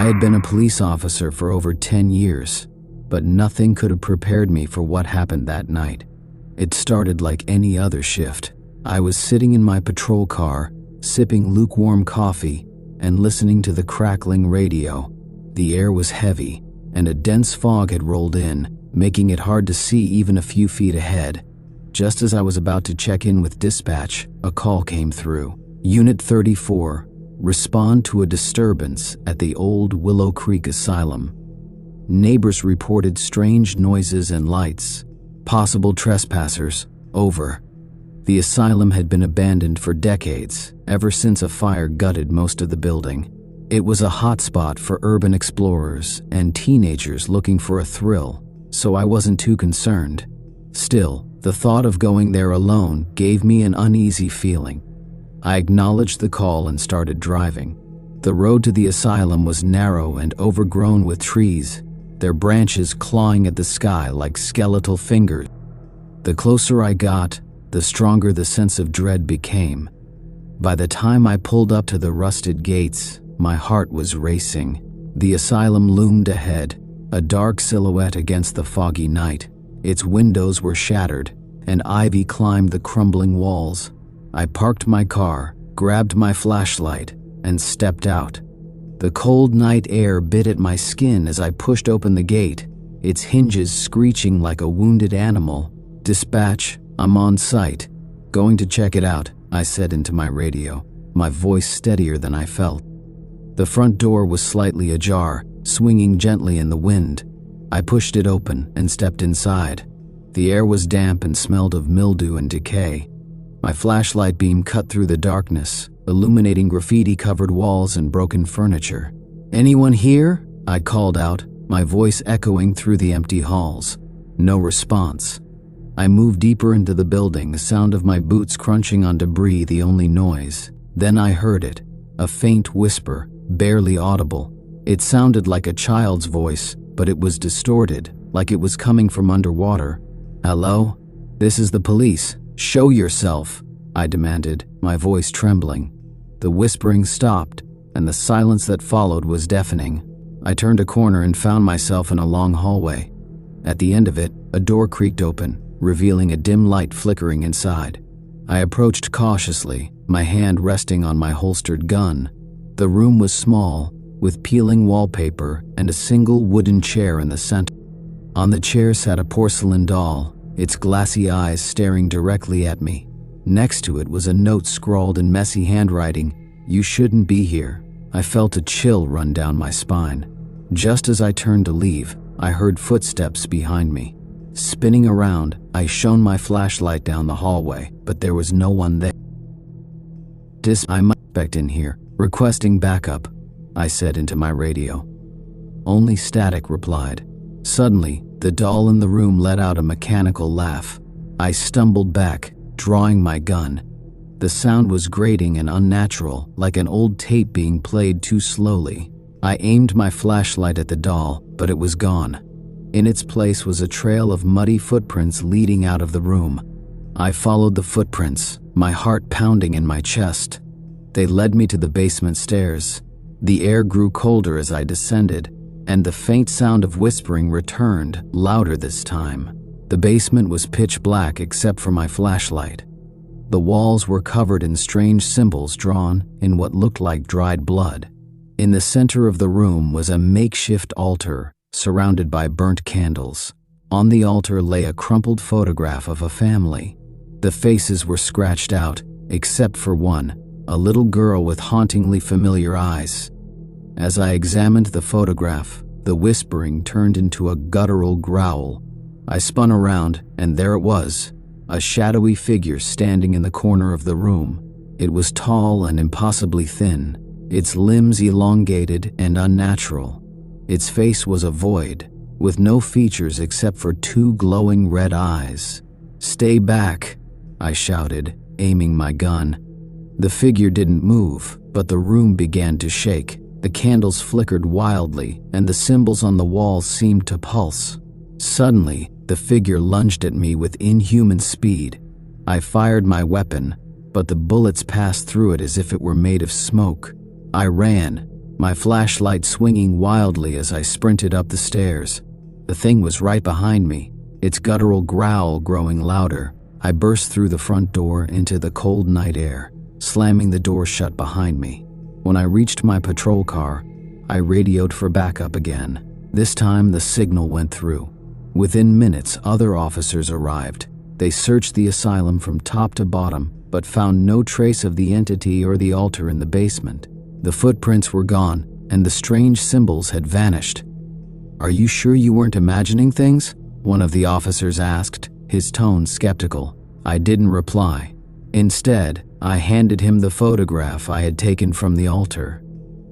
had been a police officer for over 10 years, but nothing could have prepared me for what happened that night. It started like any other shift. I was sitting in my patrol car, sipping lukewarm coffee and listening to the crackling radio. The air was heavy, and a dense fog had rolled in, making it hard to see even a few feet ahead. Just as I was about to check in with dispatch, a call came through. Unit 34, respond to a disturbance at the old Willow Creek Asylum. Neighbors reported strange noises and lights. Possible trespassers, over. The asylum had been abandoned for decades, ever since a fire gutted most of the building. It was a hotspot for urban explorers and teenagers looking for a thrill, so I wasn't too concerned. Still, the thought of going there alone gave me an uneasy feeling. I acknowledged the call and started driving. The road to the asylum was narrow and overgrown with trees, their branches clawing at the sky like skeletal fingers. The closer I got, the stronger the sense of dread became. By the time I pulled up to the rusted gates, my heart was racing. The asylum loomed ahead, a dark silhouette against the foggy night. Its windows were shattered, and ivy climbed the crumbling walls. I parked my car, grabbed my flashlight, and stepped out. The cold night air bit at my skin as I pushed open the gate, its hinges screeching like a wounded animal. "Dispatch, I'm on site. Going to check it out," I said into my radio, my voice steadier than I felt. The front door was slightly ajar, swinging gently in the wind. I pushed it open and stepped inside. The air was damp and smelled of mildew and decay. My flashlight beam cut through the darkness, illuminating graffiti-covered walls and broken furniture. "Anyone here?" I called out, my voice echoing through the empty halls. No response. I moved deeper into the building, the sound of my boots crunching on debris the only noise. Then I heard it, a faint whisper, barely audible. It sounded like a child's voice, but it was distorted, like it was coming from underwater. "Hello? This is the police. Show yourself," I demanded, my voice trembling. The whispering stopped, and the silence that followed was deafening. I turned a corner and found myself in a long hallway. At the end of it, a door creaked open, revealing a dim light flickering inside. I approached cautiously, my hand resting on my holstered gun. The room was small, with peeling wallpaper and a single wooden chair in the center. On the chair sat a porcelain doll, its glassy eyes staring directly at me. Next to it was a note scrawled in messy handwriting, "You shouldn't be here." I felt a chill run down my spine. Just as I turned to leave, I heard footsteps behind me. Spinning around, I shone my flashlight down the hallway, but there was no one there. "I'm suspect in here, requesting backup," I said into my radio. Only static replied. Suddenly, the doll in the room let out a mechanical laugh. I stumbled back, drawing my gun. The sound was grating and unnatural, like an old tape being played too slowly. I aimed my flashlight at the doll, but it was gone. In its place was a trail of muddy footprints leading out of the room. I followed the footprints, my heart pounding in my chest. They led me to the basement stairs. The air grew colder as I descended, and the faint sound of whispering returned, louder this time. The basement was pitch black except for my flashlight. The walls were covered in strange symbols drawn in what looked like dried blood. In the center of the room was a makeshift altar, surrounded by burnt candles. On the altar lay a crumpled photograph of a family. The faces were scratched out, except for one, a little girl with hauntingly familiar eyes. As I examined the photograph, the whispering turned into a guttural growl. I spun around, and there it was, a shadowy figure standing in the corner of the room. It was tall and impossibly thin, its limbs elongated and unnatural. Its face was a void, with no features except for two glowing red eyes. "Stay back," I shouted, aiming my gun. The figure didn't move, but the room began to shake. The candles flickered wildly, and the symbols on the walls seemed to pulse. Suddenly, the figure lunged at me with inhuman speed. I fired my weapon, but the bullets passed through it as if it were made of smoke. I ran, my flashlight swinging wildly as I sprinted up the stairs. The thing was right behind me, its guttural growl growing louder. I burst through the front door into the cold night air, slamming the door shut behind me. When I reached my patrol car, I radioed for backup again. This time the signal went through. Within minutes, other officers arrived. They searched the asylum from top to bottom, but found no trace of the entity or the altar in the basement. The footprints were gone, and the strange symbols had vanished. "Are you sure you weren't imagining things?" one of the officers asked, his tone skeptical. I didn't reply. Instead, I handed him the photograph I had taken from the altar.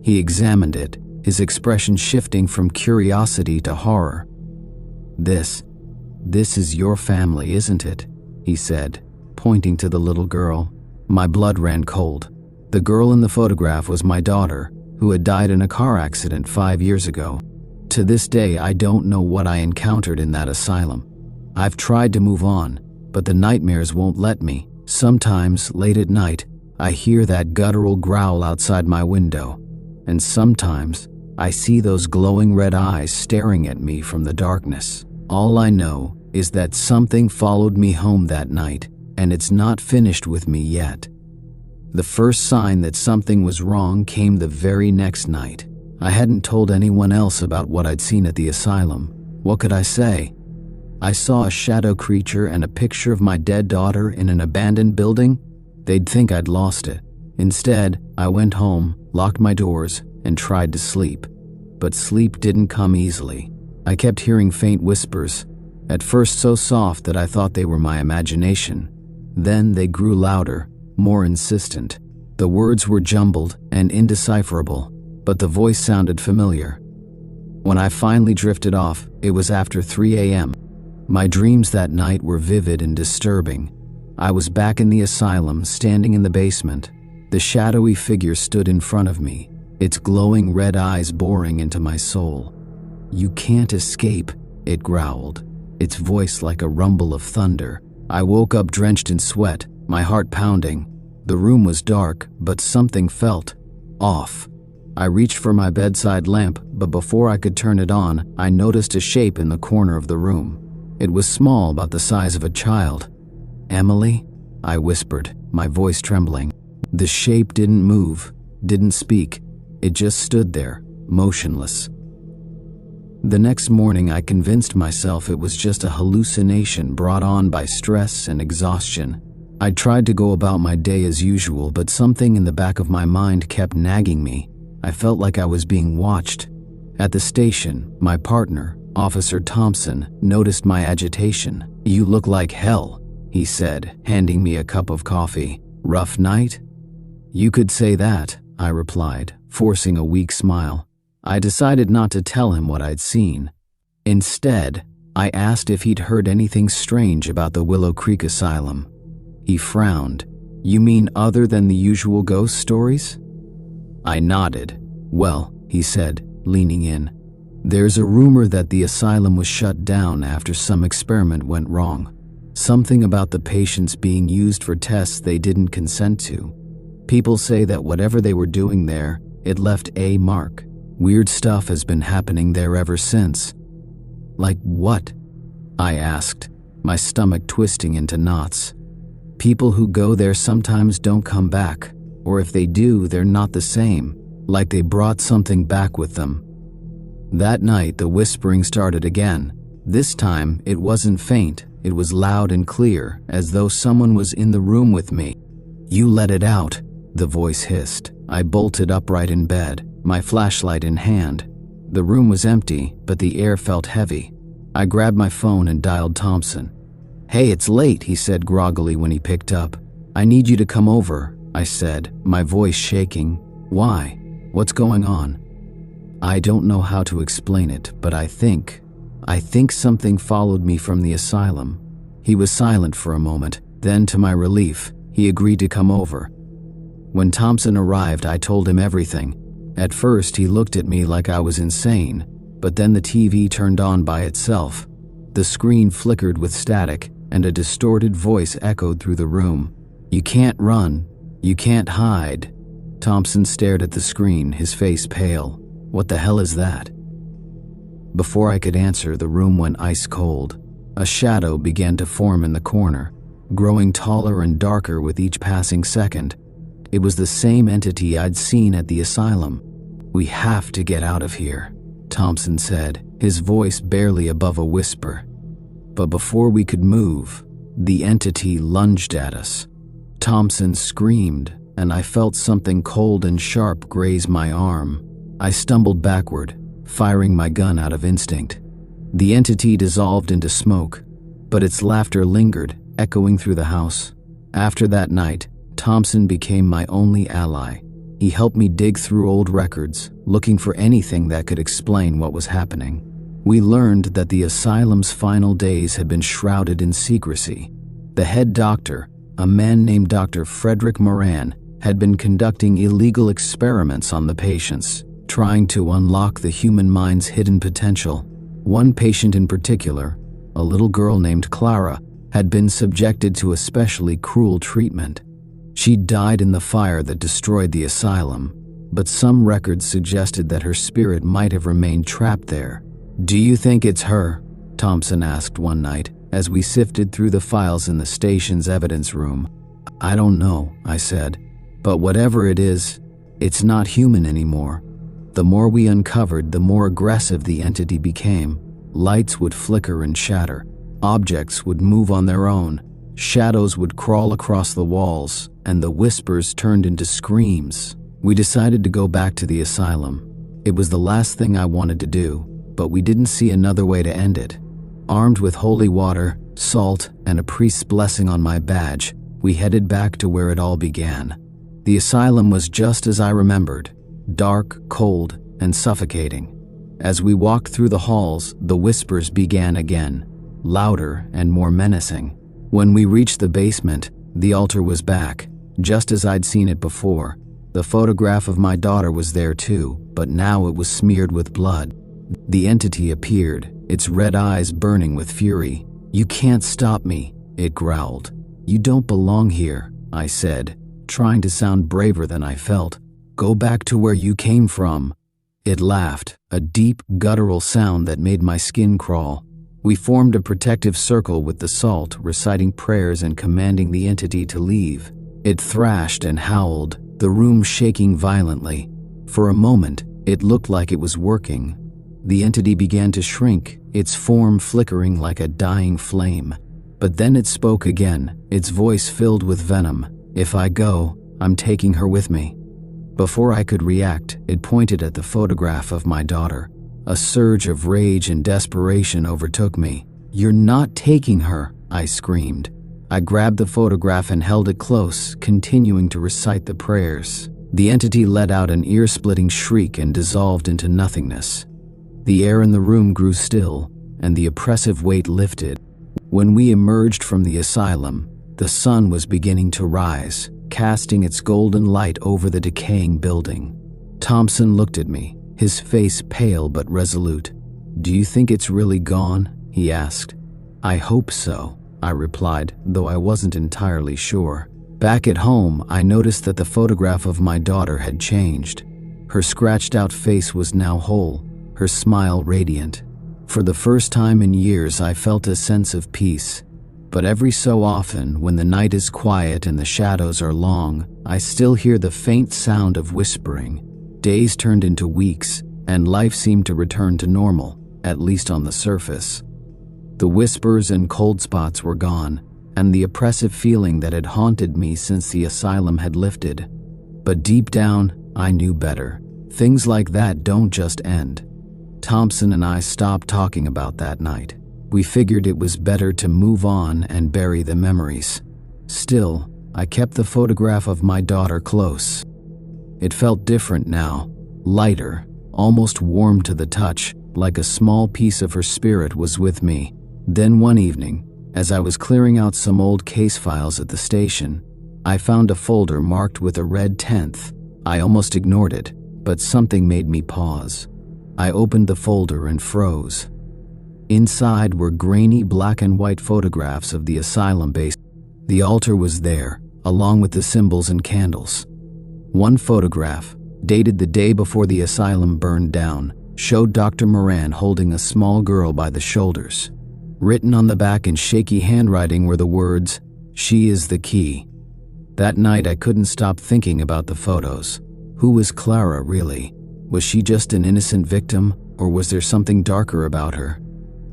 He examined it, his expression shifting from curiosity to horror. This is your family, isn't it?" he said, pointing to the little girl. My blood ran cold. The girl in the photograph was my daughter, who had died in a car accident 5 years ago. To this day, I don't know what I encountered in that asylum. I've tried to move on, but the nightmares won't let me. Sometimes, late at night, I hear that guttural growl outside my window, and sometimes I see those glowing red eyes staring at me from the darkness. All I know is that something followed me home that night, and it's not finished with me yet. The first sign that something was wrong came the very next night. I hadn't told anyone else about what I'd seen at the asylum. What could I say? I saw a shadow creature and a picture of my dead daughter in an abandoned building. They'd think I'd lost it. Instead, I went home, locked my doors, and tried to sleep. But sleep didn't come easily. I kept hearing faint whispers, at first so soft that I thought they were my imagination. Then they grew louder, more insistent. The words were jumbled and indecipherable, but the voice sounded familiar. When I finally drifted off, it was after 3 a.m. My dreams that night were vivid and disturbing. I was back in the asylum, standing in the basement. The shadowy figure stood in front of me, its glowing red eyes boring into my soul. "You can't escape," it growled, its voice like a rumble of thunder. I woke up drenched in sweat, my heart pounding. The room was dark, but something felt off. I reached for my bedside lamp, but before I could turn it on, I noticed a shape in the corner of the room. It was small, about the size of a child. "Emily?" I whispered, my voice trembling. The shape didn't move, didn't speak. It just stood there, motionless. The next morning, I convinced myself it was just a hallucination brought on by stress and exhaustion. I tried to go about my day as usual, but something in the back of my mind kept nagging me. I felt like I was being watched. At the station, my partner, Officer Thompson, noticed my agitation. "You look like hell," he said, handing me a cup of coffee. "Rough night?" "You could say that," I replied, forcing a weak smile. I decided not to tell him what I'd seen. Instead, I asked if he'd heard anything strange about the Willow Creek Asylum. He frowned. "You mean other than the usual ghost stories?" I nodded. "Well," he said, leaning in, "there's a rumor that the asylum was shut down after some experiment went wrong. Something about the patients being used for tests they didn't consent to. People say that whatever they were doing there, it left a mark. Weird stuff has been happening there ever since." "Like what?" I asked, my stomach twisting into knots. "People who go there sometimes don't come back, or if they do, they're not the same, like they brought something back with them." That night, the whispering started again. This time, it wasn't faint, it was loud and clear, as though someone was in the room with me. "You let it out," the voice hissed. I bolted upright in bed, my flashlight in hand. The room was empty, but the air felt heavy. I grabbed my phone and dialed Thompson. "Hey, it's late," he said groggily when he picked up. "I need you to come over," I said, my voice shaking. "Why? What's going on?" "I don't know how to explain it, but I think something followed me from the asylum." He was silent for a moment, then to my relief, he agreed to come over. When Thompson arrived, I told him everything. At first, he looked at me like I was insane, but then the TV turned on by itself. The screen flickered with static, and a distorted voice echoed through the room. "You can't run. You can't hide." Thompson stared at the screen, his face pale. What the hell is that? Before I could answer, the room went ice cold. A shadow began to form in the corner, growing taller and darker with each passing second. It was the same entity I'd seen at the asylum. "We have to get out of here," Thompson said, his voice barely above a whisper. But before we could move, the entity lunged at us. Thompson screamed, and I felt something cold and sharp graze my arm. I stumbled backward, firing my gun out of instinct. The entity dissolved into smoke, but its laughter lingered, echoing through the house. After that night, Thompson became my only ally. He helped me dig through old records, looking for anything that could explain what was happening. We learned that the asylum's final days had been shrouded in secrecy. The head doctor, a man named Dr. Frederick Moran, had been conducting illegal experiments on the patients, trying to unlock the human mind's hidden potential. One patient in particular, a little girl named Clara, had been subjected to especially cruel treatment. She died in the fire that destroyed the asylum, but some records suggested that her spirit might have remained trapped there. "Do you think it's her?" Thompson asked one night, as we sifted through the files in the station's evidence room. "I don't know," I said, "but whatever it is, it's not human anymore." The more we uncovered, the more aggressive the entity became. Lights would flicker and shatter. Objects would move on their own. Shadows would crawl across the walls, and the whispers turned into screams. We decided to go back to the asylum. It was the last thing I wanted to do, but we didn't see another way to end it. Armed with holy water, salt, and a priest's blessing on my badge, we headed back to where it all began. The asylum was just as I remembered. Dark, cold, and suffocating. As we walked through the halls, the whispers began again, louder and more menacing. When we reached the basement, the altar was back, just as I'd seen it before. The photograph of my daughter was there too, but now it was smeared with blood. The entity appeared, its red eyes burning with fury. "You can't stop me," it growled. "You don't belong here," I said, trying to sound braver than I felt. "Go back to where you came from." It laughed, a deep, guttural sound that made my skin crawl. We formed a protective circle with the salt, reciting prayers and commanding the entity to leave. It thrashed and howled, the room shaking violently. For a moment, it looked like it was working. The entity began to shrink, its form flickering like a dying flame. But then it spoke again, its voice filled with venom. "If I go, I'm taking her with me." Before I could react, it pointed at the photograph of my daughter. A surge of rage and desperation overtook me. "You're not taking her," I screamed. I grabbed the photograph and held it close, continuing to recite the prayers. The entity let out an ear-splitting shriek and dissolved into nothingness. The air in the room grew still, and the oppressive weight lifted. When we emerged from the asylum, the sun was beginning to rise, casting its golden light over the decaying building. Thompson looked at me, his face pale but resolute. "Do you think it's really gone?" he asked. "I hope so," I replied, though I wasn't entirely sure. Back at home, I noticed that the photograph of my daughter had changed. Her scratched-out face was now whole, her smile radiant. For the first time in years, I felt a sense of peace. But every so often, when the night is quiet and the shadows are long, I still hear the faint sound of whispering. Days turned into weeks, and life seemed to return to normal, at least on the surface. The whispers and cold spots were gone, and the oppressive feeling that had haunted me since the asylum had lifted. But deep down, I knew better. Things like that don't just end. Thompson and I stopped talking about that night. We figured it was better to move on and bury the memories. Still, I kept the photograph of my daughter close. It felt different now, lighter, almost warm to the touch, like a small piece of her spirit was with me. Then one evening, as I was clearing out some old case files at the station, I found a folder marked with a red 10th. I almost ignored it, but something made me pause. I opened the folder and froze. Inside were grainy black and white photographs of the asylum base. The altar was there, along with the symbols and candles. One photograph, dated the day before the asylum burned down, showed Dr. Moran holding a small girl by the shoulders. Written on the back in shaky handwriting were the words, "She is the key." That night I couldn't stop thinking about the photos. Who was Clara really? Was she just an innocent victim, or was there something darker about her?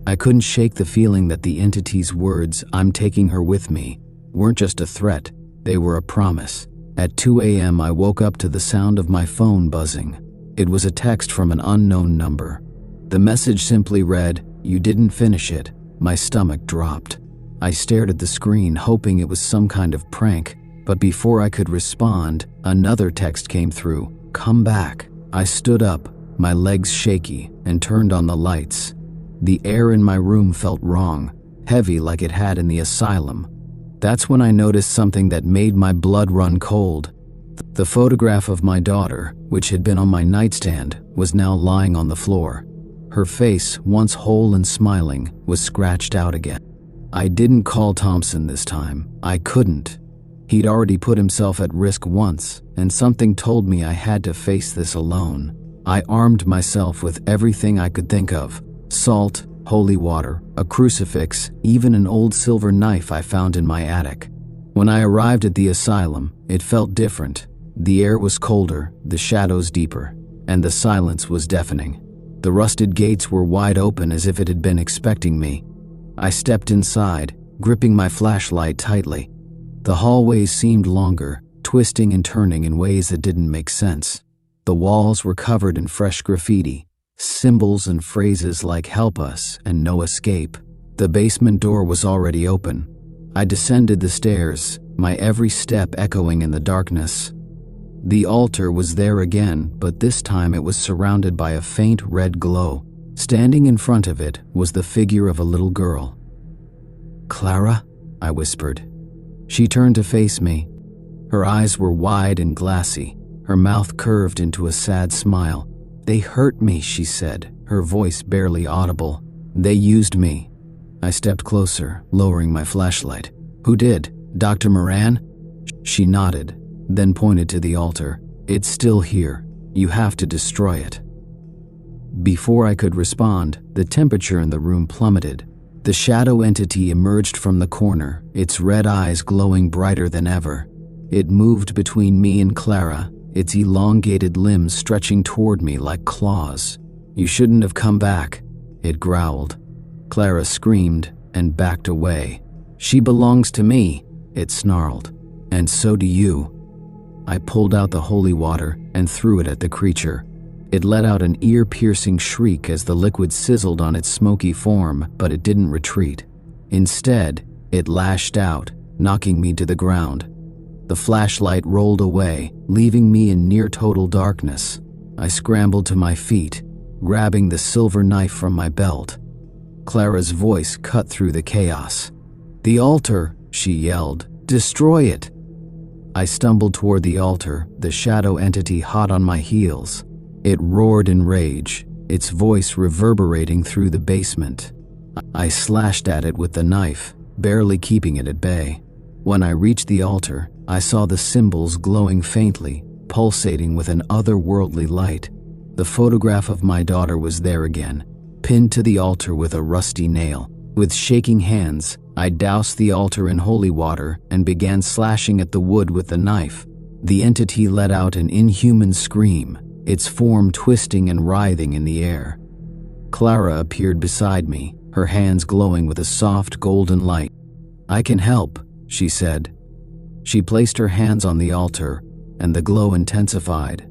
I couldn't shake the feeling that the entity's words, "I'm taking her with me," weren't just a threat, they were a promise. At 2 a.m. I woke up to the sound of my phone buzzing. It was a text from an unknown number. The message simply read, "You didn't finish it." My stomach dropped. I stared at the screen, hoping it was some kind of prank, but before I could respond, another text came through, "Come back." I stood up, my legs shaky, and turned on the lights. The air in my room felt wrong, heavy like it had in the asylum. That's when I noticed something that made my blood run cold. The photograph of my daughter, which had been on my nightstand, was now lying on the floor. Her face, once whole and smiling, was scratched out again. I didn't call Thompson this time. I couldn't. He'd already put himself at risk once, and something told me I had to face this alone. I armed myself with everything I could think of: salt, holy water, a crucifix, even an old silver knife I found in my attic. When I arrived at the asylum, it felt different. The air was colder, the shadows deeper, and the silence was deafening. The rusted gates were wide open as if it had been expecting me. I stepped inside, gripping my flashlight tightly. The hallways seemed longer, twisting and turning in ways that didn't make sense. The walls were covered in fresh graffiti, symbols and phrases like "help us" and "no escape." The basement door was already open. I descended the stairs, my every step echoing in the darkness. The altar was there again, but this time it was surrounded by a faint red glow. Standing in front of it was the figure of a little girl. "Clara?" I whispered. She turned to face me. Her eyes were wide and glassy, her mouth curved into a sad smile. "They hurt me," she said, her voice barely audible. "They used me." I stepped closer, lowering my flashlight. "Who did? Dr. Moran?" She nodded, then pointed to the altar. "It's still here. You have to destroy it." Before I could respond, the temperature in the room plummeted. The shadow entity emerged from the corner, its red eyes glowing brighter than ever. It moved between me and Clara, its elongated limbs stretching toward me like claws. "You shouldn't have come back," it growled. Clara screamed and backed away. "She belongs to me," it snarled. "And so do you." I pulled out the holy water and threw it at the creature. It let out an ear-piercing shriek as the liquid sizzled on its smoky form, but it didn't retreat. Instead, it lashed out, knocking me to the ground. The flashlight rolled away, leaving me in near-total darkness. I scrambled to my feet, grabbing the silver knife from my belt. Clara's voice cut through the chaos. "The altar!" she yelled. "Destroy it!" I stumbled toward the altar, the shadow entity hot on my heels. It roared in rage, its voice reverberating through the basement. I slashed at it with the knife, barely keeping it at bay. When I reached the altar, I saw the symbols glowing faintly, pulsating with an otherworldly light. The photograph of my daughter was there again, pinned to the altar with a rusty nail. With shaking hands, I doused the altar in holy water and began slashing at the wood with the knife. The entity let out an inhuman scream, its form twisting and writhing in the air. Clara appeared beside me, her hands glowing with a soft golden light. "I can help," she said. She placed her hands on the altar, and the glow intensified.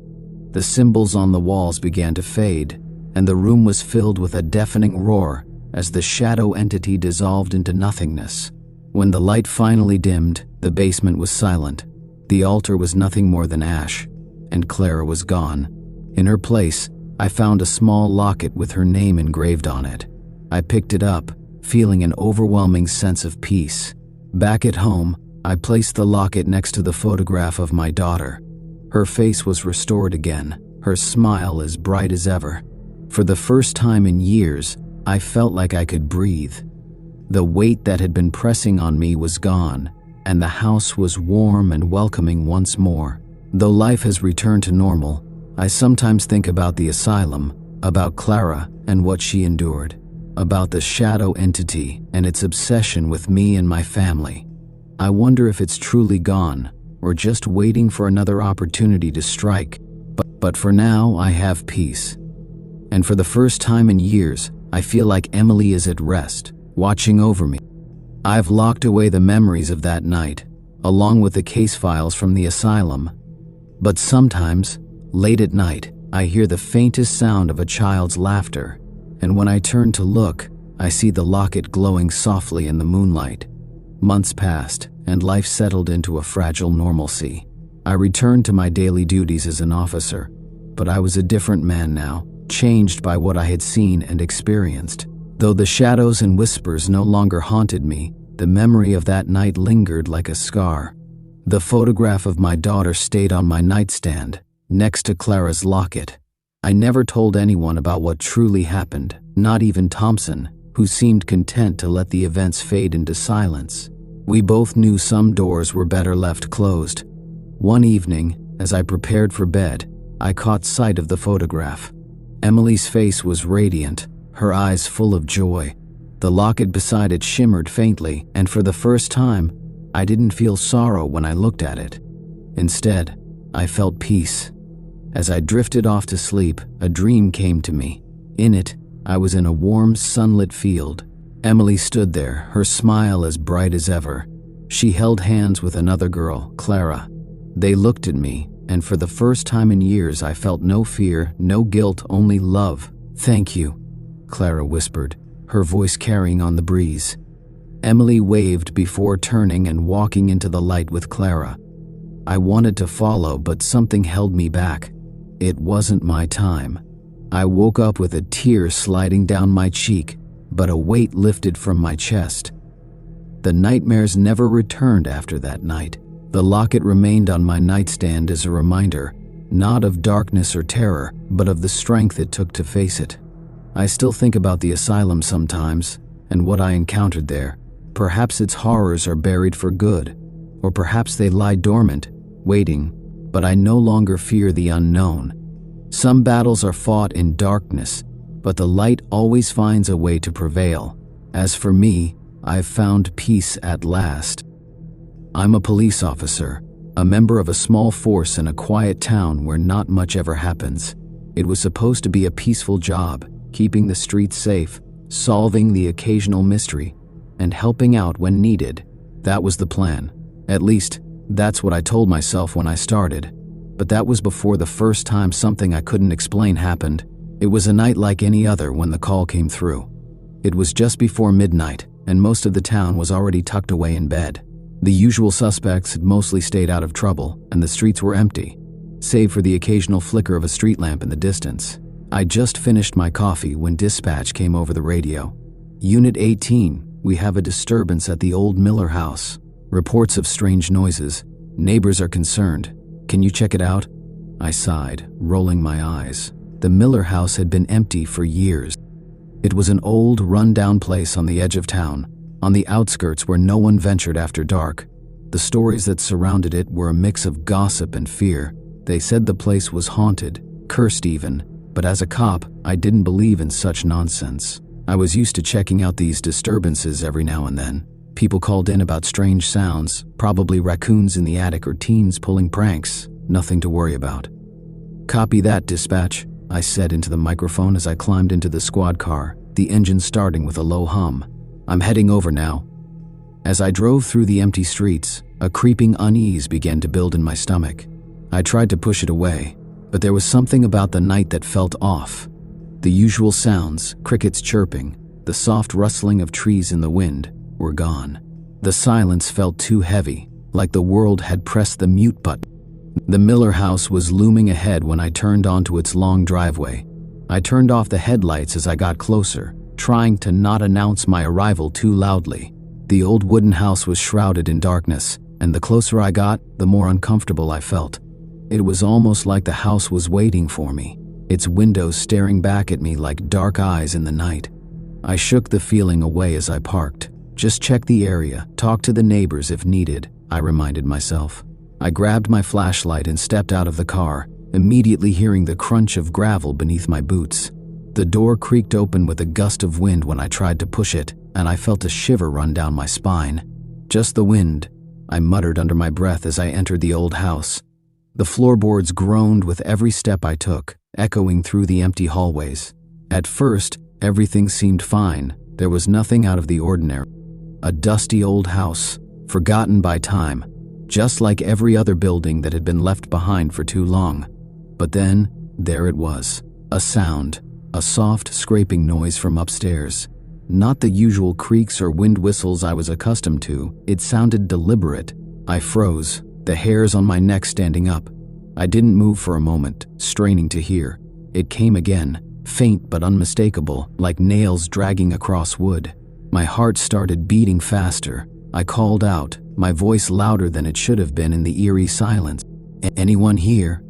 The symbols on the walls began to fade, and the room was filled with a deafening roar as the shadow entity dissolved into nothingness. When the light finally dimmed, the basement was silent. The altar was nothing more than ash, and Clara was gone. In her place, I found a small locket with her name engraved on it. I picked it up, feeling an overwhelming sense of peace. Back at home, I placed the locket next to the photograph of my daughter. Her face was restored again, her smile as bright as ever. For the first time in years, I felt like I could breathe. The weight that had been pressing on me was gone, and the house was warm and welcoming once more. Though life has returned to normal, I sometimes think about the asylum, about Clara and what she endured, about the shadow entity and its obsession with me and my family. I wonder if it's truly gone or just waiting for another opportunity to strike. But for now, I have peace. And for the first time in years, I feel like Emily is at rest, watching over me. I've locked away the memories of that night, along with the case files from the asylum. But sometimes, late at night, I hear the faintest sound of a child's laughter, and when I turn to look, I see the locket glowing softly in the moonlight. Months passed, and life settled into a fragile normalcy. I returned to my daily duties as an officer, but I was a different man now, changed by what I had seen and experienced. Though the shadows and whispers no longer haunted me, the memory of that night lingered like a scar. The photograph of my daughter stayed on my nightstand, next to Clara's locket. I never told anyone about what truly happened, not even Thompson, who seemed content to let the events fade into silence. We both knew some doors were better left closed. One evening, as I prepared for bed, I caught sight of the photograph. Emily's face was radiant, her eyes full of joy. The locket beside it shimmered faintly, and for the first time, I didn't feel sorrow when I looked at it. Instead, I felt peace. As I drifted off to sleep, a dream came to me. In it, I was in a warm, sunlit field. Emily stood there, her smile as bright as ever. She held hands with another girl, Clara. They looked at me, and for the first time in years I felt no fear, no guilt, only love. "Thank you," Clara whispered, her voice carrying on the breeze. Emily waved before turning and walking into the light with Clara. I wanted to follow, but something held me back. It wasn't my time. I woke up with a tear sliding down my cheek, but a weight lifted from my chest. The nightmares never returned after that night. The locket remained on my nightstand as a reminder, not of darkness or terror, but of the strength it took to face it. I still think about the asylum sometimes, and what I encountered there. Perhaps its horrors are buried for good, or perhaps they lie dormant, waiting, but I no longer fear the unknown. Some battles are fought in darkness, but the light always finds a way to prevail. As for me, I've found peace at last. I'm a police officer, a member of a small force in a quiet town where not much ever happens. It was supposed to be a peaceful job, keeping the streets safe, solving the occasional mystery, and helping out when needed. That was the plan. At least, that's what I told myself when I started. But that was before the first time something I couldn't explain happened. It was a night like any other when the call came through. It was just before midnight, and most of the town was already tucked away in bed. The usual suspects had mostly stayed out of trouble, and the streets were empty, save for the occasional flicker of a street lamp in the distance. I just finished my coffee when dispatch came over the radio. "Unit 18, we have a disturbance at the old Miller house. Reports of strange noises. Neighbors are concerned. Can you check it out?" I sighed, rolling my eyes. The Miller house had been empty for years. It was an old, run-down place on the edge of town, on the outskirts where no one ventured after dark. The stories that surrounded it were a mix of gossip and fear. They said the place was haunted, cursed even, but as a cop, I didn't believe in such nonsense. I was used to checking out these disturbances every now and then. People called in about strange sounds, probably raccoons in the attic or teens pulling pranks. Nothing to worry about. "Copy that, dispatch," I said into the microphone as I climbed into the squad car, the engine starting with a low hum. "I'm heading over now." As I drove through the empty streets, a creeping unease began to build in my stomach. I tried to push it away, but there was something about the night that felt off. The usual sounds, crickets chirping, the soft rustling of trees in the wind, were gone. The silence felt too heavy, like the world had pressed the mute button. The Miller house was looming ahead when I turned onto its long driveway. I turned off the headlights as I got closer, trying to not announce my arrival too loudly. The old wooden house was shrouded in darkness, and the closer I got, the more uncomfortable I felt. It was almost like the house was waiting for me, its windows staring back at me like dark eyes in the night. I shook the feeling away as I parked. "Just check the area, talk to the neighbors if needed," I reminded myself. I grabbed my flashlight and stepped out of the car, immediately hearing the crunch of gravel beneath my boots. The door creaked open with a gust of wind when I tried to push it, and I felt a shiver run down my spine. "Just the wind," I muttered under my breath as I entered the old house. The floorboards groaned with every step I took, echoing through the empty hallways. At first, everything seemed fine. There was nothing out of the ordinary. A dusty old house, forgotten by time, just like every other building that had been left behind for too long. But then, there it was. A sound, a soft scraping noise from upstairs. Not the usual creaks or wind whistles I was accustomed to. It sounded deliberate. I froze, the hairs on my neck standing up. I didn't move for a moment, straining to hear. It came again, faint but unmistakable, like nails dragging across wood. My heart started beating faster. I called out, my voice louder than it should have been in the eerie silence. "Anyone here?"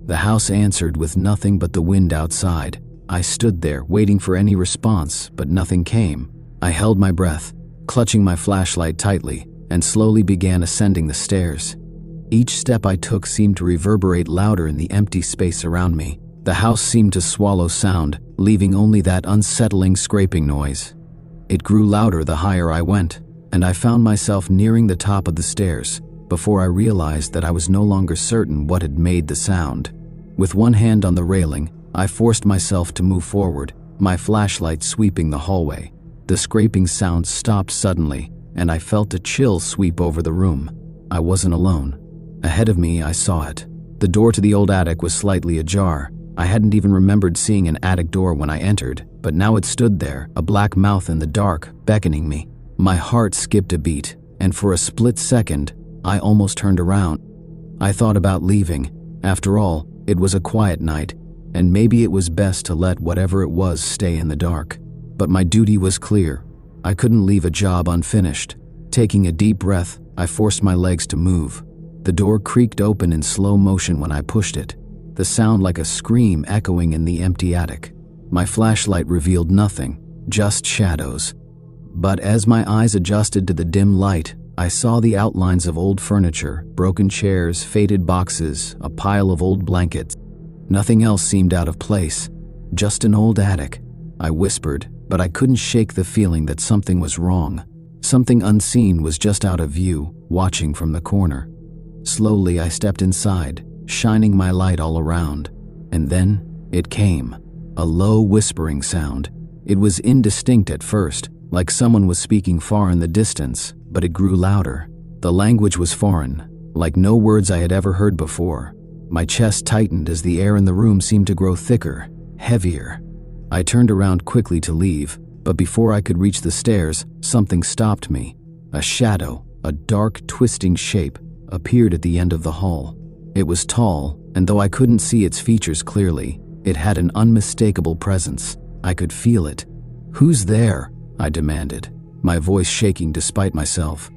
The house answered with nothing but the wind outside. I stood there, waiting for any response, but nothing came. I held my breath, clutching my flashlight tightly, and slowly began ascending the stairs. Each step I took seemed to reverberate louder in the empty space around me. The house seemed to swallow sound, leaving only that unsettling scraping noise. It grew louder the higher I went, and I found myself nearing the top of the stairs before I realized that I was no longer certain what had made the sound. With one hand on the railing, I forced myself to move forward, my flashlight sweeping the hallway. The scraping sound stopped suddenly, and I felt a chill sweep over the room. I wasn't alone. Ahead of me, I saw it. The door to the old attic was slightly ajar. I hadn't even remembered seeing an attic door when I entered, but now it stood there, a black mouth in the dark, beckoning me. My heart skipped a beat, and for a split second, I almost turned around. I thought about leaving. After all, it was a quiet night, and maybe it was best to let whatever it was stay in the dark. But my duty was clear. I couldn't leave a job unfinished. Taking a deep breath, I forced my legs to move. The door creaked open in slow motion when I pushed it, the sound like a scream echoing in the empty attic. My flashlight revealed nothing, just shadows. But as my eyes adjusted to the dim light, I saw the outlines of old furniture, broken chairs, faded boxes, a pile of old blankets. Nothing else seemed out of place, just an old attic. I whispered, but I couldn't shake the feeling that something was wrong. Something unseen was just out of view, watching from the corner. Slowly, I stepped inside, shining my light all around. And then, it came. A low whispering sound. It was indistinct at first, like someone was speaking far in the distance, but it grew louder. The language was foreign, like no words I had ever heard before. My chest tightened as the air in the room seemed to grow thicker, heavier. I turned around quickly to leave, but before I could reach the stairs, something stopped me. A shadow, a dark, twisting shape, appeared at the end of the hall. It was tall, and though I couldn't see its features clearly, it had an unmistakable presence. I could feel it. "Who's there?" I demanded, my voice shaking despite myself.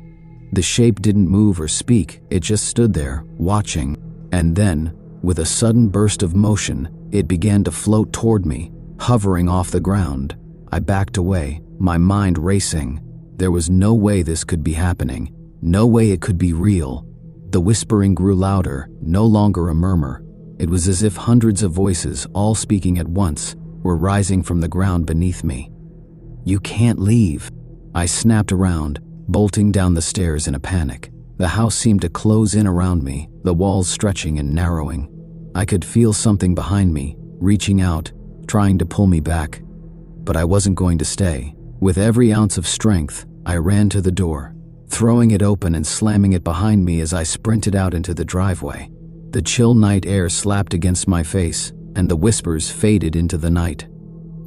The shape didn't move or speak, it just stood there, watching. And then, with a sudden burst of motion, it began to float toward me, hovering off the ground. I backed away, my mind racing. There was no way this could be happening. No way it could be real. The whispering grew louder, no longer a murmur. It was as if hundreds of voices, all speaking at once, were rising from the ground beneath me. "You can't leave." I snapped around, bolting down the stairs in a panic. The house seemed to close in around me, the walls stretching and narrowing. I could feel something behind me, reaching out, trying to pull me back. But I wasn't going to stay. With every ounce of strength, I ran to the door, throwing it open and slamming it behind me as I sprinted out into the driveway. The chill night air slapped against my face, and the whispers faded into the night.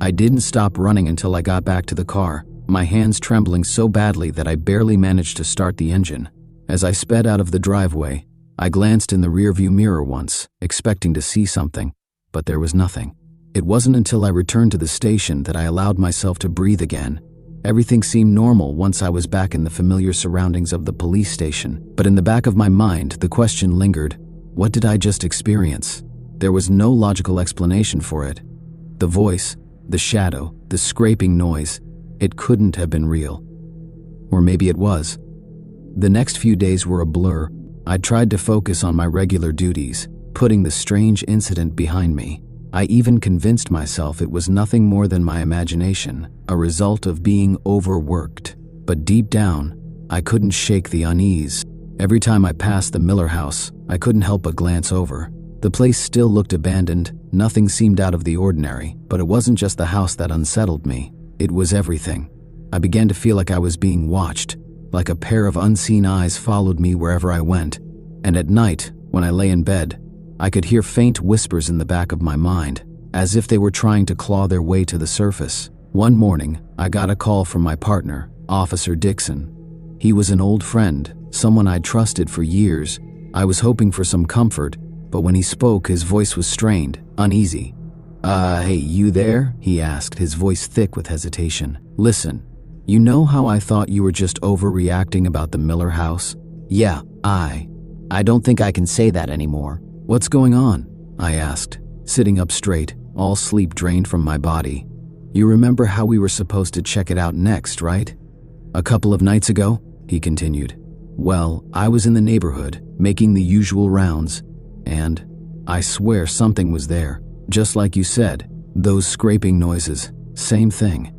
I didn't stop running until I got back to the car, my hands trembling so badly that I barely managed to start the engine. As I sped out of the driveway, I glanced in the rearview mirror once, expecting to see something, but there was nothing. It wasn't until I returned to the station that I allowed myself to breathe again. Everything seemed normal once I was back in the familiar surroundings of the police station, but in the back of my mind, the question lingered: what did I just experience? There was no logical explanation for it. The voice, the shadow, the scraping noise, it couldn't have been real. Or maybe it was. The next few days were a blur. I tried to focus on my regular duties, putting the strange incident behind me. I even convinced myself it was nothing more than my imagination, a result of being overworked. But deep down, I couldn't shake the unease. Every time I passed the Miller house, I couldn't help but glance over. The place still looked abandoned, nothing seemed out of the ordinary, but it wasn't just the house that unsettled me. It was everything. I began to feel like I was being watched, like a pair of unseen eyes followed me wherever I went. And at night, when I lay in bed, I could hear faint whispers in the back of my mind, as if they were trying to claw their way to the surface. One morning, I got a call from my partner, Officer Dixon. He was an old friend, someone I'd trusted for years. I was hoping for some comfort, but when he spoke, his voice was strained, uneasy. Hey, you there?" he asked, his voice thick with hesitation. "Listen, you know how I thought you were just overreacting about the Miller house?" "Yeah, I don't think I can say that anymore." "What's going on?" I asked, sitting up straight, all sleep drained from my body. "You remember how we were supposed to check it out next, right? A couple of nights ago?" he continued. "Well, I was in the neighborhood, making the usual rounds, and I swear something was there, just like you said, those scraping noises, same thing.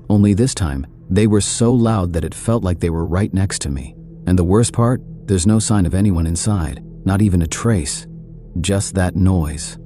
Only this time, they were so loud that it felt like they were right next to me. And the worst part, there's no sign of anyone inside, not even a trace. Just that noise."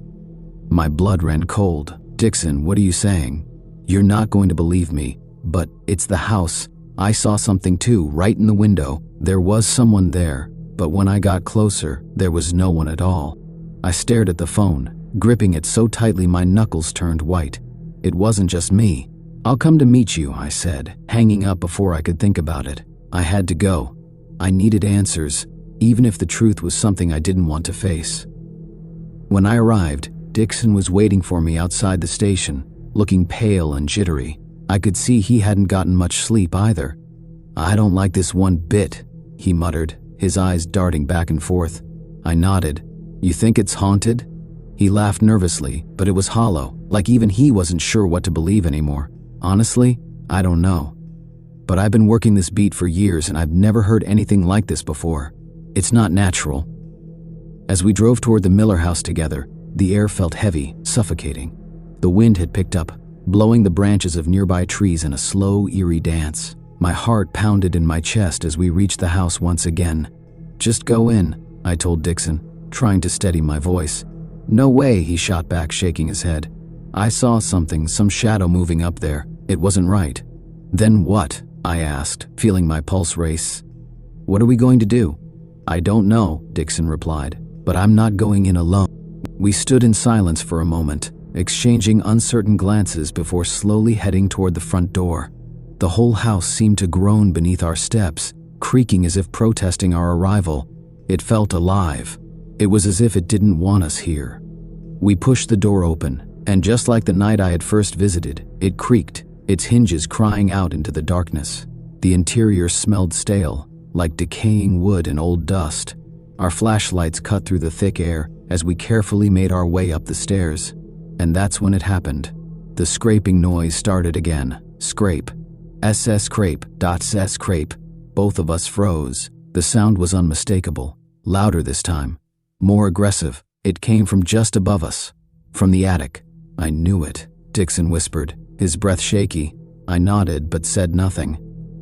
My blood ran cold. "Dixon, what are you saying? You're not going to believe me, but it's the house. I saw something too, right in the window. There was someone there, but when I got closer, there was no one at all." I stared at the phone, gripping it so tightly my knuckles turned white. It wasn't just me. "I'll come to meet you," I said, hanging up before I could think about it. I had to go. I needed answers, even if the truth was something I didn't want to face. When I arrived, Dixon was waiting for me outside the station, looking pale and jittery. I could see he hadn't gotten much sleep either. "I don't like this one bit," he muttered, his eyes darting back and forth. I nodded. "You think it's haunted?" He laughed nervously, but it was hollow, like even he wasn't sure what to believe anymore. "Honestly, I don't know. But I've been working this beat for years and I've never heard anything like this before. It's not natural." As we drove toward the Miller house together, the air felt heavy, suffocating. The wind had picked up, blowing the branches of nearby trees in a slow, eerie dance. My heart pounded in my chest as we reached the house once again. "Just go in," I told Dixon, trying to steady my voice. "No way," he shot back, shaking his head. "I saw something, some shadow moving up there. It wasn't right." "Then what?" I asked, feeling my pulse race. "What are we going to do?" "I don't know," Dixon replied, "but I'm not going in alone." We stood in silence for a moment, exchanging uncertain glances before slowly heading toward the front door. The whole house seemed to groan beneath our steps, creaking as if protesting our arrival. It felt alive. It was as if it didn't want us here. We pushed the door open, and just like the night I had first visited, it creaked, its hinges crying out into the darkness. The interior smelled stale, like decaying wood and old dust. Our flashlights cut through the thick air as we carefully made our way up the stairs. And that's when it happened. The scraping noise started again. Scrape. Scrape. Scrape. Both of us froze. The sound was unmistakable. Louder this time. More aggressive. It came from just above us. From the attic. "I knew it," Dixon whispered, his breath shaky. I nodded but said nothing.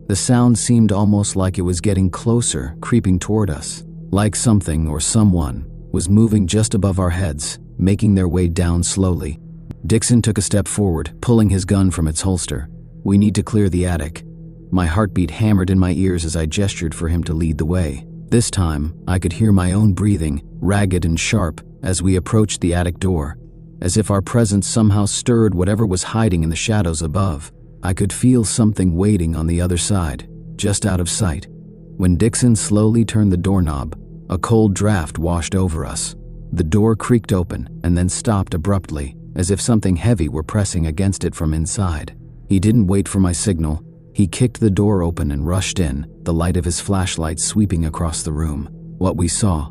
The sound seemed almost like it was getting closer, creeping toward us. Like something or someone was moving just above our heads, making their way down slowly. Dixon took a step forward, pulling his gun from its holster. "We need to clear the attic." My heartbeat hammered in my ears as I gestured for him to lead the way. This time, I could hear my own breathing, ragged and sharp, as we approached the attic door. As if our presence somehow stirred whatever was hiding in the shadows above. I could feel something waiting on the other side, just out of sight. When Dixon slowly turned the doorknob, a cold draft washed over us. The door creaked open and then stopped abruptly, as if something heavy were pressing against it from inside. He didn't wait for my signal. He kicked the door open and rushed in, the light of his flashlight sweeping across the room. What we saw,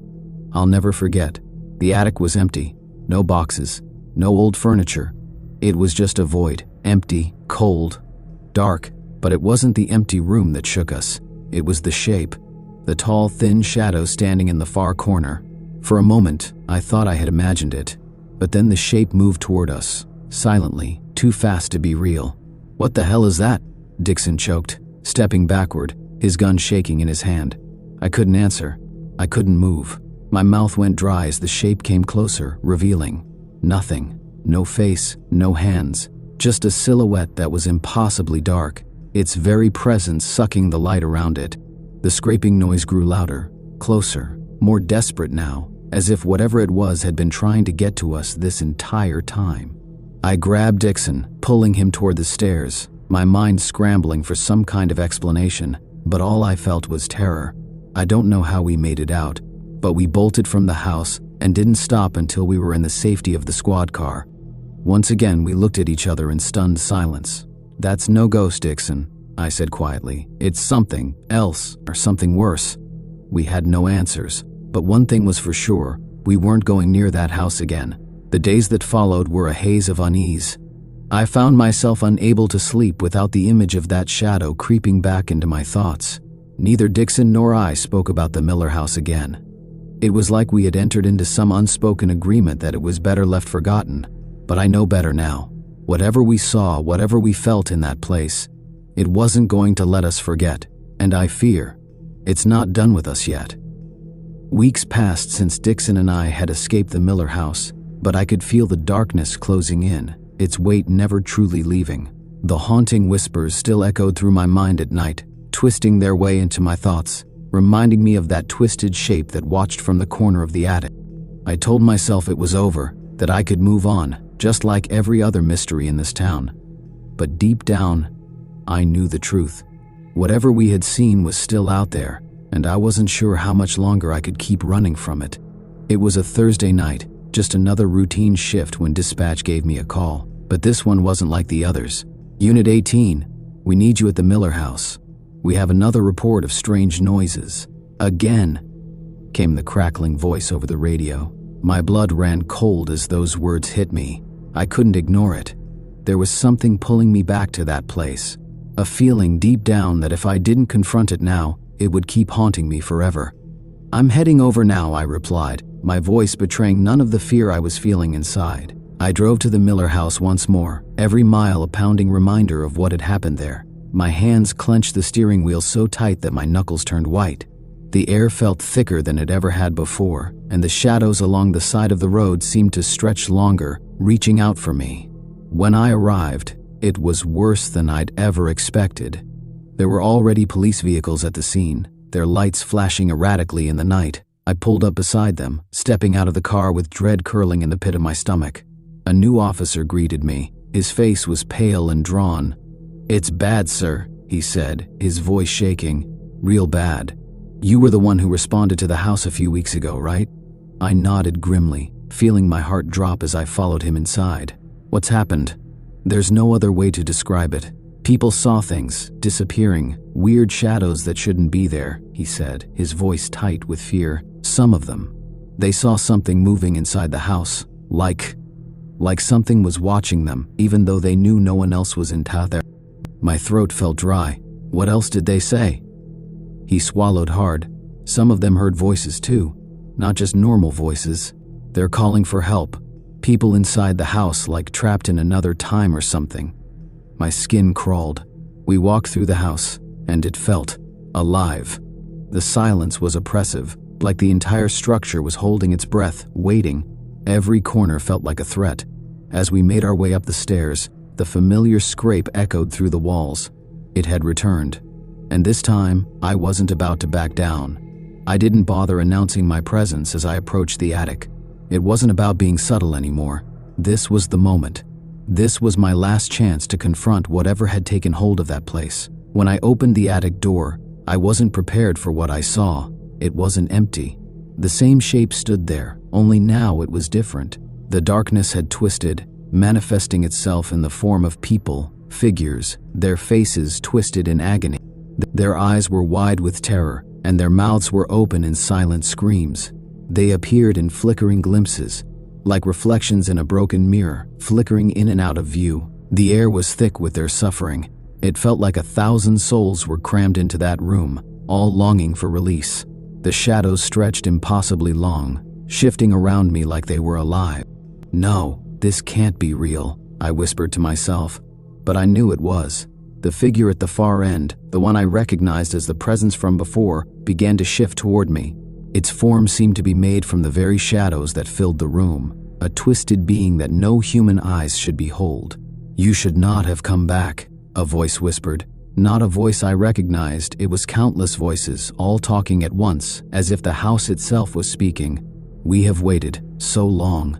I'll never forget. The attic was empty. No boxes, no old furniture. It was just a void, empty, cold, dark, but it wasn't the empty room that shook us. It was the shape. the tall, thin shadow standing in the far corner. For a moment, I thought I had imagined it, but then the shape moved toward us, silently, too fast to be real. "What the hell is that?" Dixon choked, stepping backward, his gun shaking in his hand. I couldn't answer. I couldn't move. My mouth went dry as the shape came closer, revealing nothing. No face, no hands, just a silhouette that was impossibly dark, its very presence sucking the light around it. The scraping noise grew louder, closer, more desperate now, as if whatever it was had been trying to get to us this entire time. I grabbed Dixon, pulling him toward the stairs, my mind scrambling for some kind of explanation, but all I felt was terror. I don't know how we made it out, but we bolted from the house and didn't stop until we were in the safety of the squad car. Once again, we looked at each other in stunned silence. "That's no ghost, Dixon," I said quietly. "It's something else, or something worse." We had no answers, but one thing was for sure, we weren't going near that house again. The days that followed were a haze of unease. I found myself unable to sleep without the image of that shadow creeping back into my thoughts. Neither Dixon nor I spoke about the Miller house again. It was like we had entered into some unspoken agreement that it was better left forgotten, but I know better now. Whatever we saw, whatever we felt in that place, it wasn't going to let us forget, and I fear it's not done with us yet. Weeks passed since Dixon and I had escaped the Miller house, but I could feel the darkness closing in, its weight never truly leaving. The haunting whispers still echoed through my mind at night, twisting their way into my thoughts, reminding me of that twisted shape that watched from the corner of the attic. I told myself it was over, that I could move on, just like every other mystery in this town. But deep down, I knew the truth. Whatever we had seen was still out there, and I wasn't sure how much longer I could keep running from it. It was a Thursday night, just another routine shift when dispatch gave me a call, but this one wasn't like the others. "Unit 18, we need you at the Miller house. We have another report of strange noises." "Again," came the crackling voice over the radio. My blood ran cold as those words hit me. I couldn't ignore it. There was something pulling me back to that place. A feeling deep down that if I didn't confront it now, it would keep haunting me forever. "I'm heading over now," I replied, my voice betraying none of the fear I was feeling inside. I drove to the Miller house once more, every mile a pounding reminder of what had happened there. My hands clenched the steering wheel so tight that my knuckles turned white. The air felt thicker than it ever had before, and the shadows along the side of the road seemed to stretch longer, reaching out for me. When I arrived, it was worse than I'd ever expected. There were already police vehicles at the scene, their lights flashing erratically in the night. I pulled up beside them, stepping out of the car with dread curling in the pit of my stomach. A new officer greeted me. His face was pale and drawn. "It's bad, sir," he said, his voice shaking. "Real bad. You were the one who responded to the house a few weeks ago, right?" I nodded grimly, feeling my heart drop as I followed him inside. "What's happened?" "There's no other way to describe it. People saw things, disappearing, weird shadows that shouldn't be there," he said, his voice tight with fear. "Some of them. They saw something moving inside the house, like something was watching them, even though they knew no one else was in town there." My throat felt dry. "What else did they say?" He swallowed hard. "Some of them heard voices too, not just normal voices. They're calling for help. People inside the house, like trapped in another time or something." My skin crawled. We walked through the house, and it felt alive. The silence was oppressive, like the entire structure was holding its breath, waiting. Every corner felt like a threat. As we made our way up the stairs, the familiar scrape echoed through the walls. It had returned. And this time, I wasn't about to back down. I didn't bother announcing my presence as I approached the attic. It wasn't about being subtle anymore. This was the moment. This was my last chance to confront whatever had taken hold of that place. When I opened the attic door, I wasn't prepared for what I saw. It wasn't empty. The same shape stood there, only now it was different. The darkness had twisted, manifesting itself in the form of people, figures, their faces twisted in agony. Their eyes were wide with terror, and their mouths were open in silent screams. They appeared in flickering glimpses, like reflections in a broken mirror, flickering in and out of view. The air was thick with their suffering. It felt like 1,000 souls were crammed into that room, all longing for release. The shadows stretched impossibly long, shifting around me like they were alive. "No, this can't be real," I whispered to myself, but I knew it was. The figure at the far end, the one I recognized as the presence from before, began to shift toward me. Its form seemed to be made from the very shadows that filled the room, a twisted being that no human eyes should behold. "You should not have come back," a voice whispered. Not a voice I recognized, it was countless voices, all talking at once, as if the house itself was speaking. "We have waited so long."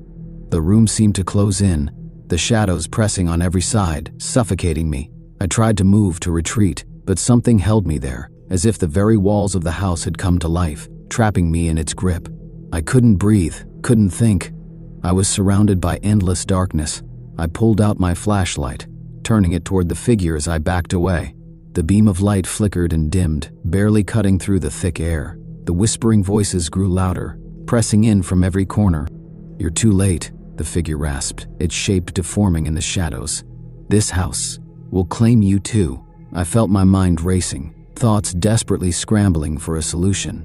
The room seemed to close in, the shadows pressing on every side, suffocating me. I tried to move, to retreat, but something held me there, as if the very walls of the house had come to life, trapping me in its grip. I couldn't breathe, couldn't think. I was surrounded by endless darkness. I pulled out my flashlight, turning it toward the figure as I backed away. The beam of light flickered and dimmed, barely cutting through the thick air. The whispering voices grew louder, pressing in from every corner. "You're too late," the figure rasped, its shape deforming in the shadows. "This house will claim you too." I felt my mind racing, thoughts desperately scrambling for a solution.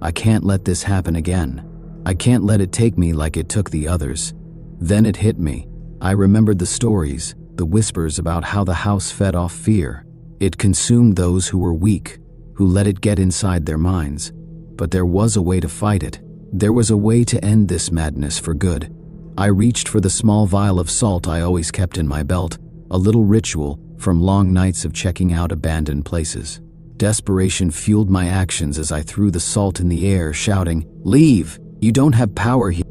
I can't let this happen again. I can't let it take me like it took the others. Then it hit me. I remembered the stories, the whispers about how the house fed off fear. It consumed those who were weak, who let it get inside their minds. But there was a way to fight it. There was a way to end this madness for good. I reached for the small vial of salt I always kept in my belt, a little ritual from long nights of checking out abandoned places. Desperation fueled my actions as I threw the salt in the air, shouting, "Leave! You don't have power here."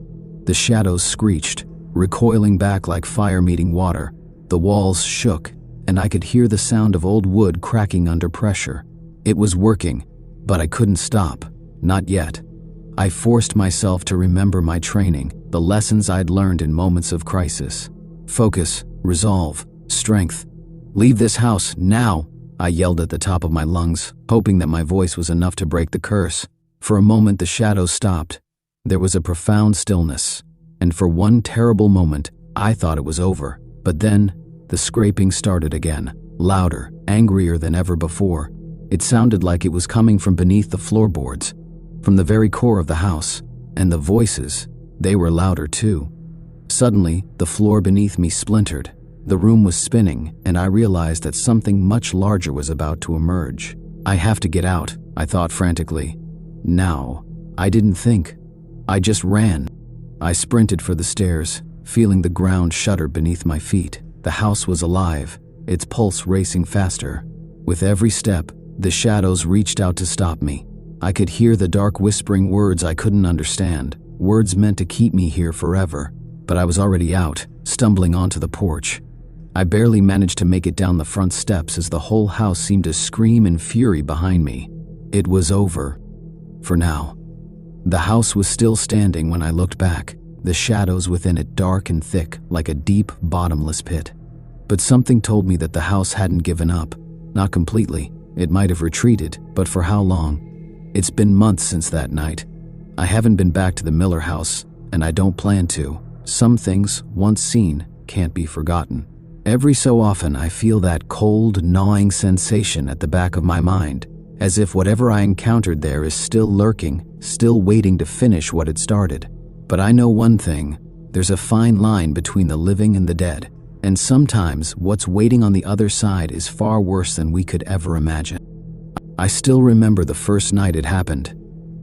The shadows screeched, recoiling back like fire meeting water. The walls shook, and I could hear the sound of old wood cracking under pressure. It was working, but I couldn't stop. Not yet. I forced myself to remember my training, the lessons I'd learned in moments of crisis. Focus, resolve, strength. "Leave this house, now!" I yelled at the top of my lungs, hoping that my voice was enough to break the curse. For a moment the shadows stopped. There was a profound stillness, and for one terrible moment, I thought it was over. But then, the scraping started again, louder, angrier than ever before. It sounded like it was coming from beneath the floorboards, from the very core of the house. And the voices, they were louder too. Suddenly, the floor beneath me splintered. The room was spinning, and I realized that something much larger was about to emerge. "I have to get out," I thought frantically. Now, I didn't think. I just ran. I sprinted for the stairs, feeling the ground shudder beneath my feet. The house was alive, its pulse racing faster. With every step, the shadows reached out to stop me. I could hear the dark whispering words I couldn't understand, words meant to keep me here forever. But I was already out, stumbling onto the porch. I barely managed to make it down the front steps as the whole house seemed to scream in fury behind me. It was over. For now. The house was still standing when I looked back, the shadows within it dark and thick like a deep, bottomless pit. But something told me that the house hadn't given up. Not completely. It might have retreated, but for how long? It's been months since that night. I haven't been back to the Miller house, and I don't plan to. Some things, once seen, can't be forgotten. Every so often I feel that cold, gnawing sensation at the back of my mind, as if whatever I encountered there is still lurking, still waiting to finish what it started. But I know one thing, there's a fine line between the living and the dead, and sometimes what's waiting on the other side is far worse than we could ever imagine. I still remember the first night it happened.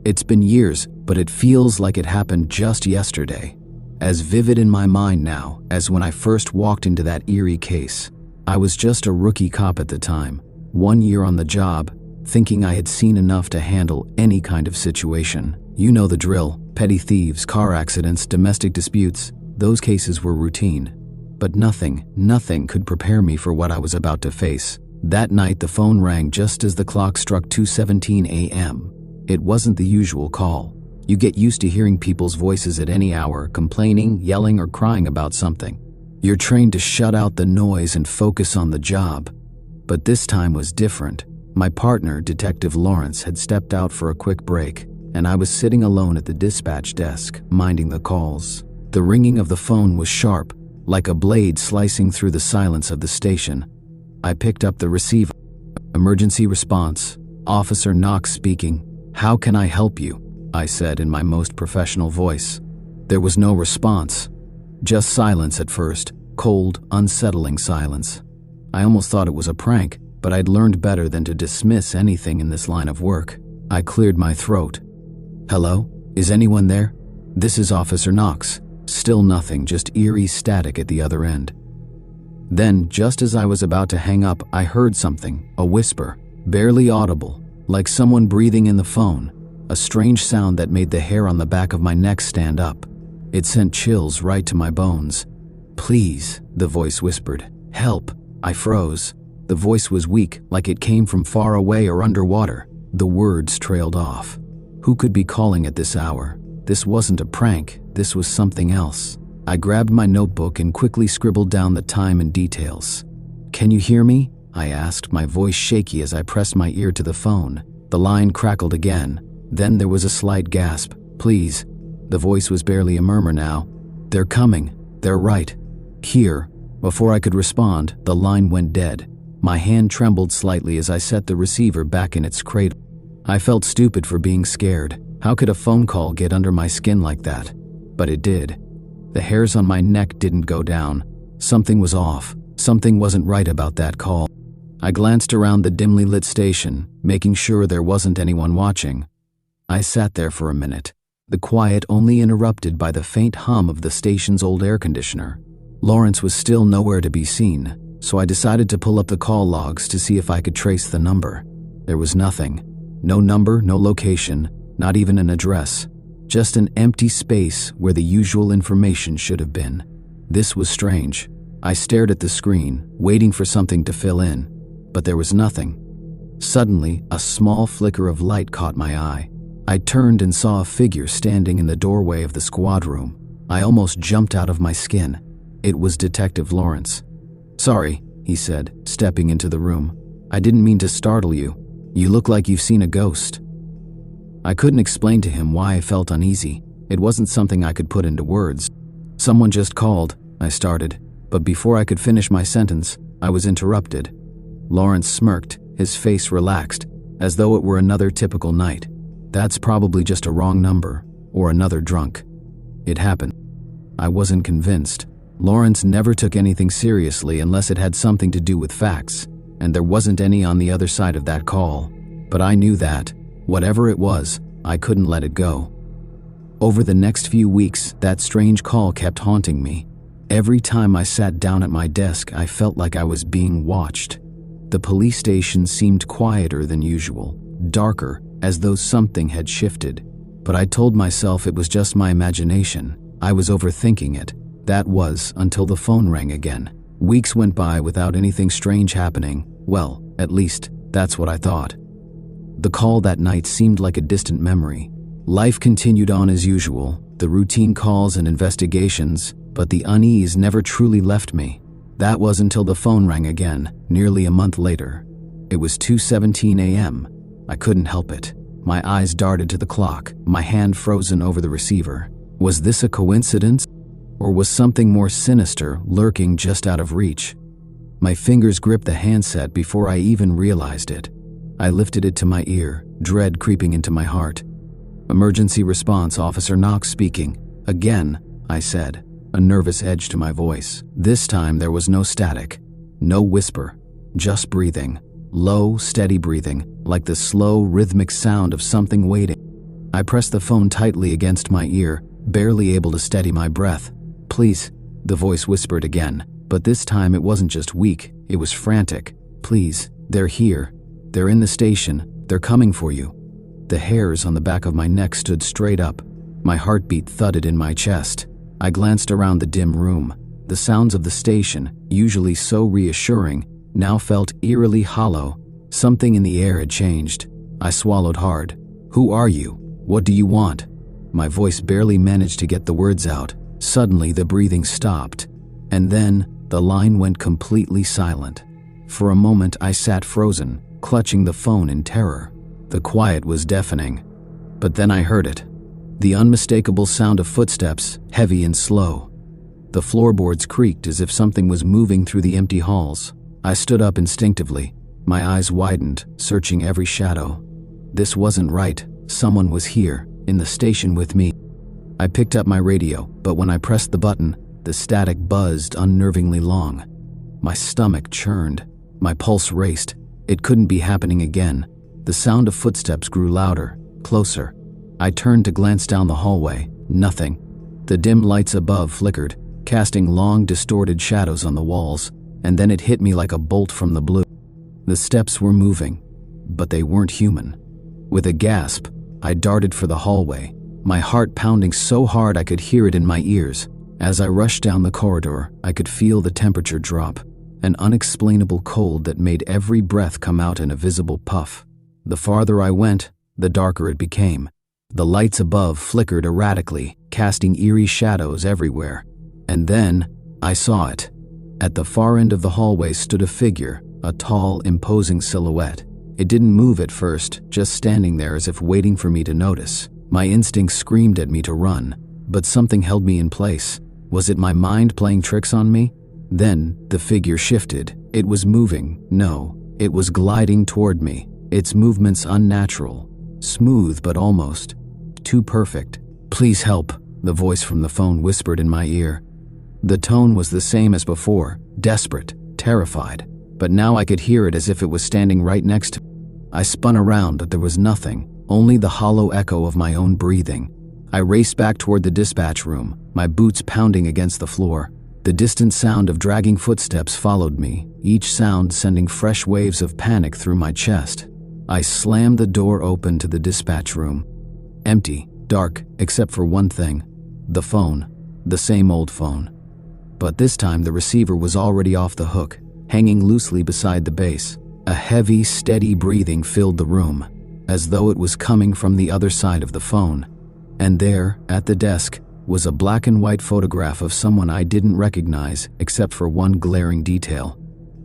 It's been years, but it feels like it happened just yesterday. As vivid in my mind now as when I first walked into that eerie case. I was just a rookie cop at the time, 1 year on the job, thinking I had seen enough to handle any kind of situation. You know the drill: petty thieves, car accidents, domestic disputes. Those cases were routine. But nothing could prepare me for what I was about to face. That night the phone rang just as the clock struck 2:17 a.m. It wasn't the usual call. You get used to hearing people's voices at any hour, complaining, yelling, or crying about something. You're trained to shut out the noise and focus on the job. But this time was different. My partner, Detective Lawrence, had stepped out for a quick break, and I was sitting alone at the dispatch desk, minding the calls. The ringing of the phone was sharp, like a blade slicing through the silence of the station. I picked up the receiver. "Emergency response," Officer Knox speaking. How can I help you? I said in my most professional voice. There was no response. Just silence at first, cold, unsettling silence. I almost thought it was a prank, but I'd learned better than to dismiss anything in this line of work. I cleared my throat. Hello? Is anyone there? This is Officer Knox. Still nothing, just eerie static at the other end. Then, just as I was about to hang up, I heard something, a whisper, barely audible, like someone breathing in the phone, a strange sound that made the hair on the back of my neck stand up. It sent chills right to my bones. Please, the voice whispered. Help. I froze. The voice was weak, like it came from far away or underwater. The words trailed off. Who could be calling at this hour? This wasn't a prank, this was something else. I grabbed my notebook and quickly scribbled down the time and details. Can you hear me? I asked, my voice shaky as I pressed my ear to the phone. The line crackled again. Then there was a slight gasp. Please. The voice was barely a murmur now. They're coming. They're right here. Before I could respond, the line went dead. My hand trembled slightly as I set the receiver back in its cradle. I felt stupid for being scared. How could a phone call get under my skin like that? But it did. The hairs on my neck didn't go down. Something was off. Something wasn't right about that call. I glanced around the dimly lit station, making sure there wasn't anyone watching. I sat there for a minute, the quiet only interrupted by the faint hum of the station's old air conditioner. Lawrence was still nowhere to be seen, so I decided to pull up the call logs to see if I could trace the number. There was nothing. No number, no location, not even an address. Just an empty space where the usual information should have been. This was strange. I stared at the screen, waiting for something to fill in, but there was nothing. Suddenly, a small flicker of light caught my eye. I turned and saw a figure standing in the doorway of the squad room. I almost jumped out of my skin. It was Detective Lawrence. Sorry, he said, stepping into the room. I didn't mean to startle you. You look like you've seen a ghost. I couldn't explain to him why I felt uneasy. It wasn't something I could put into words. Someone just called, I started, but before I could finish my sentence, I was interrupted. Lawrence smirked, his face relaxed, as though it were another typical night. That's probably just a wrong number, or another drunk. It happened. I wasn't convinced. Lawrence never took anything seriously unless it had something to do with facts, and there wasn't any on the other side of that call. But I knew that, whatever it was, I couldn't let it go. Over the next few weeks, that strange call kept haunting me. Every time I sat down at my desk, I felt like I was being watched. The police station seemed quieter than usual, darker, as though something had shifted. But I told myself it was just my imagination. I was overthinking it. That was until the phone rang again. Weeks went by without anything strange happening. Well, at least, that's what I thought. The call that night seemed like a distant memory. Life continued on as usual, the routine calls and investigations, but the unease never truly left me. That was until the phone rang again, nearly a month later. It was 2:17 a.m. I couldn't help it. My eyes darted to the clock, my hand frozen over the receiver. Was this a coincidence? Or was something more sinister lurking just out of reach? My fingers gripped the handset before I even realized it. I lifted it to my ear, dread creeping into my heart. Emergency response, Officer Knox speaking. Again, I said, a nervous edge to my voice. This time there was no static, no whisper, just breathing. Low, steady breathing, like the slow, rhythmic sound of something waiting. I pressed the phone tightly against my ear, barely able to steady my breath. Please, the voice whispered again, but this time it wasn't just weak, it was frantic. Please, they're here. They're in the station. They're coming for you. The hairs on the back of my neck stood straight up. My heartbeat thudded in my chest. I glanced around the dim room. The sounds of the station, usually so reassuring, now felt eerily hollow. Something in the air had changed. I swallowed hard. Who are you? What do you want? My voice barely managed to get the words out. Suddenly the breathing stopped, and then the line went completely silent. For a moment I sat frozen, clutching the phone in terror. The quiet was deafening. But then I heard it. The unmistakable sound of footsteps, heavy and slow. The floorboards creaked as if something was moving through the empty halls. I stood up instinctively. My eyes widened, searching every shadow. This wasn't right. Someone was here, in the station with me. I picked up my radio, but when I pressed the button, the static buzzed unnervingly long. My stomach churned. My pulse raced. It couldn't be happening again. The sound of footsteps grew louder, closer. I turned to glance down the hallway. Nothing. The dim lights above flickered, casting long, distorted shadows on the walls, and then it hit me like a bolt from the blue. The steps were moving, but they weren't human. With a gasp, I darted for the hallway, my heart pounding so hard I could hear it in my ears. As I rushed down the corridor, I could feel the temperature drop, an unexplainable cold that made every breath come out in a visible puff. The farther I went, the darker it became. The lights above flickered erratically, casting eerie shadows everywhere. And then, I saw it. At the far end of the hallway stood a figure, a tall, imposing silhouette. It didn't move at first, just standing there as if waiting for me to notice. My instincts screamed at me to run, but something held me in place. Was it my mind playing tricks on me? Then, the figure shifted. It was moving. No, it was gliding toward me. Its movements unnatural. Smooth, but almost too perfect. "Please help," the voice from the phone whispered in my ear. The tone was the same as before, desperate, terrified, but now I could hear it as if it was standing right next to me. I spun around, but there was nothing, only the hollow echo of my own breathing. I raced back toward the dispatch room, my boots pounding against the floor. The distant sound of dragging footsteps followed me, each sound sending fresh waves of panic through my chest. I slammed the door open to the dispatch room. Empty, dark, except for one thing. The phone. The same old phone. But this time the receiver was already off the hook, hanging loosely beside the base. A heavy, steady breathing filled the room, as though it was coming from the other side of the phone. And there, at the desk, was a black and white photograph of someone I didn't recognize except for one glaring detail.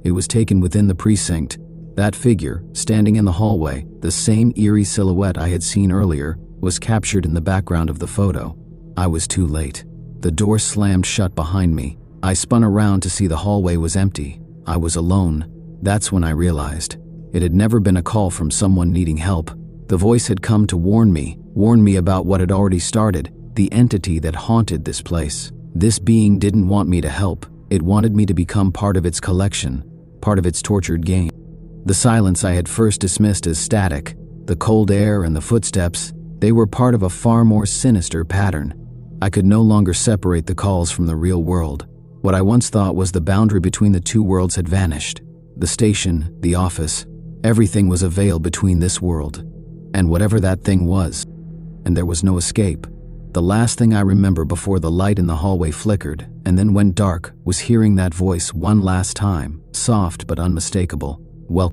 It was taken within the precinct. That figure, standing in the hallway, the same eerie silhouette I had seen earlier, was captured in the background of the photo. I was too late. The door slammed shut behind me. I spun around to see the hallway was empty. I was alone. That's when I realized. It had never been a call from someone needing help. The voice had come to warn me about what had already started, the entity that haunted this place. This being didn't want me to help. It wanted me to become part of its collection, part of its tortured game. The silence I had first dismissed as static, the cold air and the footsteps, they were part of a far more sinister pattern. I could no longer separate the calls from the real world. What I once thought was the boundary between the two worlds had vanished. The station, the office, everything was a veil between this world and whatever that thing was. And there was no escape. The last thing I remember before the light in the hallway flickered and then went dark was hearing that voice one last time, soft but unmistakable. "Well,